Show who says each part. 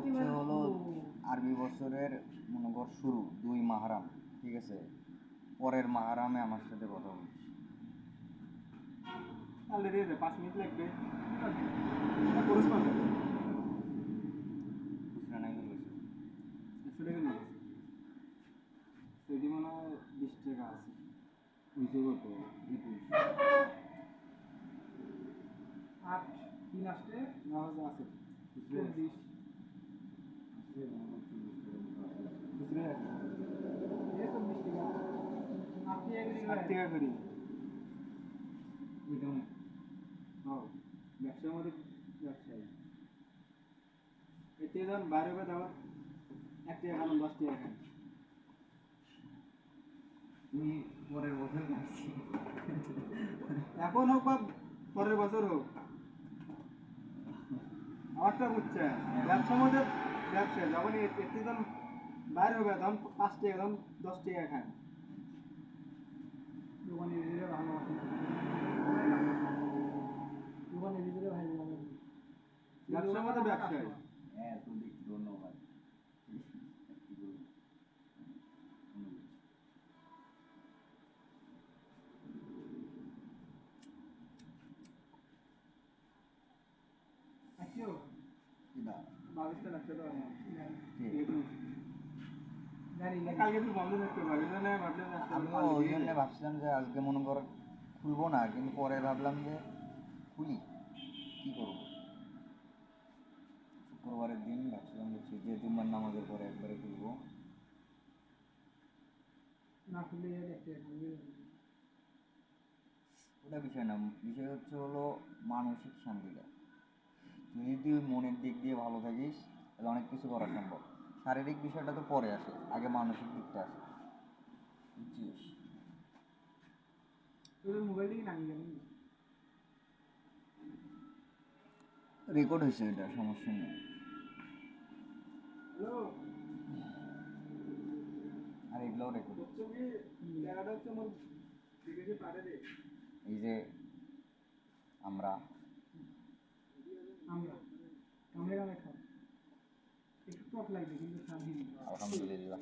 Speaker 1: হচ্ছে হলো আরবি বছরের মনে কর শুরু 2 মাহরাম, ঠিক আছে? পরের মাহরামে আমার সাথে কথা বলছি।
Speaker 2: তাহলে রে 5 মিনিট লাগবে। খুচরা
Speaker 1: নাই বলেছে।
Speaker 2: 100 টাকা নিয়ে সেটি মনে হয় 20 টাকা আছে। বুঝতে কত 21 8 3 আসতে না আছে খুচরা 20 খুচরা ये सब 20 টাকা আপনি এগুলি 60 টাকা করি বুঝলাম। হ্যাঁ, ব্যবসার মধ্যে ব্যবসায়ী এতে যখন বাইরে হবে তখন 1 টাকা খান 10 টাকা খান।
Speaker 1: তুই পরের বছর আসছি,
Speaker 2: এখন হোক বা পরের বছর হোক আমারটা বুঝছে ব্যবসার মধ্যে ব্যবসা যখন এতে যখন বাইরে হবে তখন 5 টাকা তখন 10 টাকা খান। দোকানে দিলে ভালো দোকানে দিলে ভাই ব্যবসার মধ্যে ব্যবসায়ী।
Speaker 1: হ্যাঁ তো দেখি, ধন্যবাদ।
Speaker 2: আচ্ছা
Speaker 1: কিনা
Speaker 2: বাবিশটা লাগছে তো
Speaker 1: ঠিক।
Speaker 2: কালকে তুই বন্ধ থাকতে পারবি না ভাবলে
Speaker 1: আমিও ওই জন্য ভাবছিলাম যে আজকে মনে কর খুলবো না, কিন্তু পরে ভাবলাম যে খুলি, কি করবো। শুক্রবারের দিন ভাবছিলাম যে জুম্মার নামাজের পরে একবারে খুলবো।
Speaker 2: না খুললে দেখতে
Speaker 1: ওটা বিষয় না, বিষয় হচ্ছে হলো মানসিক শান্তিটা। তুই যদি ওই মনের দিক দিয়ে ভালো থাকিস তাহলে অনেক কিছু করা সম্ভব। শারীরিক বিষয়টা তো পরে আসে, আগে মানসিক দিকটা আসে, বুঝছিস?
Speaker 2: তোর মোবাইল থেকে নামিয়ে যাবেন
Speaker 1: রেকর্ড হয়েছে, এটা সমস্যা নেই।
Speaker 2: হ্যালো
Speaker 1: আর এগুলোও রেকর্ড হচ্ছে।
Speaker 2: তুমি জায়গাটা হচ্ছে আমার দেখেছি পারে রে
Speaker 1: এই যে আমরা
Speaker 2: আমরা আমরা খাও একটু টক লাগবে কিন্তু স্বাধীন
Speaker 1: আলহামদুলিল্লাহ